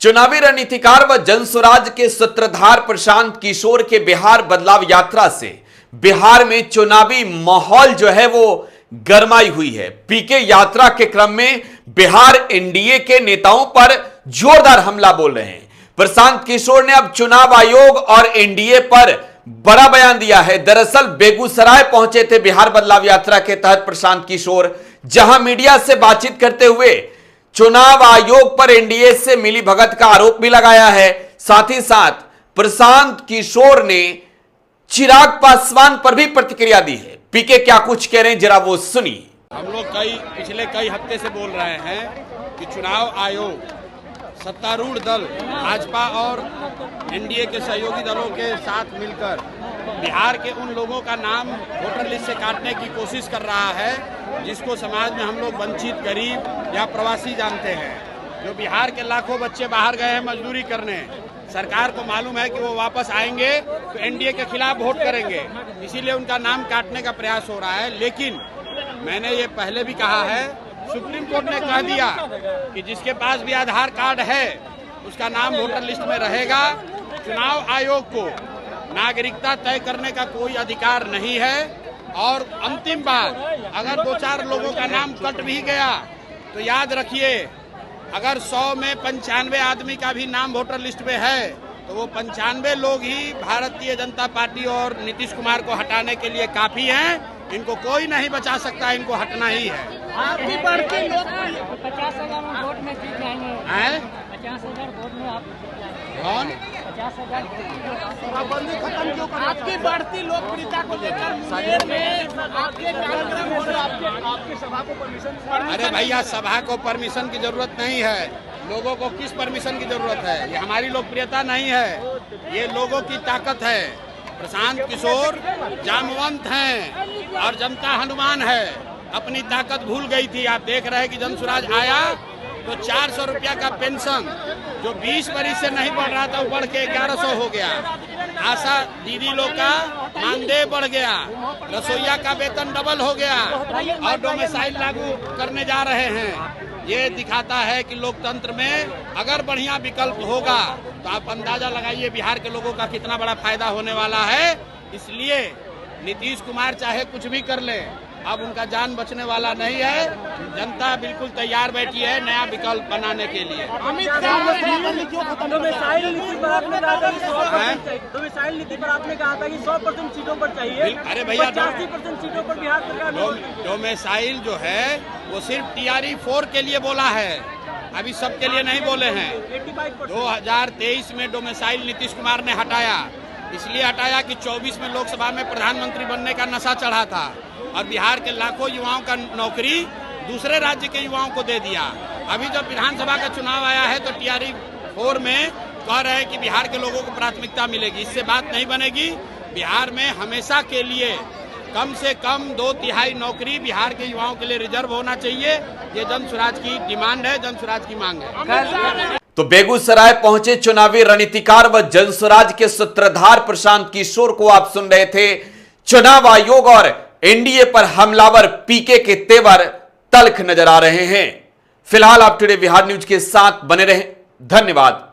चुनावी रणनीतिकार व जनसुराज के सूत्रधार प्रशांत किशोर के बिहार बदलाव यात्रा से बिहार में चुनावी माहौल जो है वो गरमाई हुई है। पीके यात्रा के क्रम में बिहार एनडीए के नेताओं पर जोरदार हमला बोल रहे हैं। प्रशांत किशोर ने अब चुनाव आयोग और एनडीए पर बड़ा बयान दिया है। दरअसल बेगूसराय पहुंचे थे बिहार बदलाव यात्रा के तहत प्रशांत किशोर, जहां मीडिया से बातचीत करते हुए चुनाव आयोग पर एनडीए से मिली भगत का आरोप भी लगाया है। साथ ही साथ प्रशांत किशोर ने चिराग पासवान पर भी प्रतिक्रिया दी है। पीके क्या कुछ कह रहे हैं जरा वो सुनिए। हम लोग पिछले कई हफ्ते से बोल रहे हैं कि चुनाव आयोग सत्तारूढ़ दल भाजपा और एनडीए के सहयोगी दलों के साथ मिलकर बिहार के उन लोगों का नाम वोटर लिस्ट से काटने की कोशिश कर रहा है जिसको समाज में हम लोग वंचित, गरीब या प्रवासी जानते हैं। जो बिहार के लाखों बच्चे बाहर गए हैं मजदूरी करने, सरकार को मालूम है कि वो वापस आएंगे तो एनडीए के खिलाफ वोट करेंगे, इसीलिए उनका नाम काटने का प्रयास हो रहा है। लेकिन मैंने ये पहले भी कहा है, सुप्रीम कोर्ट ने कह दिया कि जिसके पास भी आधार कार्ड है उसका नाम वोटर लिस्ट में रहेगा। चुनाव आयोग को नागरिकता तय करने का कोई अधिकार नहीं है। और अंतिम बात, अगर 2-4 लोगों का नाम कट भी गया तो याद रखिए, अगर 100 में 95 आदमी का भी नाम वोटर लिस्ट में है तो वो 95 लोग ही भारतीय जनता पार्टी और नीतीश कुमार को हटाने के लिए काफी हैं। इनको कोई नहीं बचा सकता, इनको हटना ही है। आपकी बढ़ती लोग 50,000 वोट में जीत जाएंगे। 50,000 वोट में आप कौन 50,000 खत्म क्यों कर? आपकी बढ़ती लोकप्रियता को लेकर मुंगेर में आपके कार्यक्रम हो रहे, आपकी सभा को परमिशन? अरे भैया, सभा को परमिशन की जरूरत नहीं है। लोगों को किस परमिशन की जरूरत है? ये हमारी लोकप्रियता नहीं है, ये लोगों की ताकत है। प्रशांत किशोर जामवंत हैं और जनता हनुमान है। अपनी ताकत भूल गई थी। आप देख रहे हैं कि जनसुराज आया तो 400 रुपया का पेंशन जो 20 बरिस से नहीं बढ़ रहा था वो बढ़ के 1100 हो गया। आशा दीदी लोग का मानदेय बढ़ गया, रसोईया का वेतन डबल हो गया और डोमिसाइल लागू करने जा रहे हैं। ये दिखाता है कि लोकतंत्र में अगर बढ़िया विकल्प होगा तो आप अंदाजा लगाइए बिहार के लोगों का कितना बड़ा फायदा होने वाला है। इसलिए नीतीश कुमार चाहे कुछ भी कर ले, अब उनका जान बचने वाला नहीं है। जनता बिल्कुल तैयार बैठी है नया विकल्प बनाने के लिए। अमित शाह डोमिसाइल नीति पर आपने कहा था कि 100% डोमिसाइल नीति पर आपने कहा था कि 100% सीटों पर चाहिए। अरे भैया, 85% सीटों पर बिहार सरकार डोमिसाइल जो है वो सिर्फ TRE 4 के लिए बोला है, अभी सबके लिए नहीं बोले हैं। 2023 में डोमिसाइल नीतीश कुमार ने हटाया, इसलिए हटाया कि 24 में लोकसभा में प्रधानमंत्री बनने का नशा चढ़ा था और बिहार के लाखों युवाओं का नौकरी दूसरे राज्य के युवाओं को दे दिया। अभी जब विधानसभा का चुनाव आया है तो TRE 4 में कह रहे हैं कि बिहार के लोगों को प्राथमिकता मिलेगी। इससे बात नहीं बनेगी। बिहार में हमेशा के लिए कम से कम 2/3 नौकरी बिहार के युवाओं के लिए रिजर्व होना चाहिए। ये जनसुराज की डिमांड है, जनसुराज की मांग है। तो बेगूसराय पहुंचे चुनावी रणनीतिकार व जनसुराज के सूत्रधार प्रशांत किशोर को आप सुन रहे थे। चुनाव आयोग और एनडीए पर हमलावर पीके के तेवर तल्ख नजर आ रहे हैं। फिलहाल आप टुडे बिहार न्यूज के साथ बने रहें। धन्यवाद।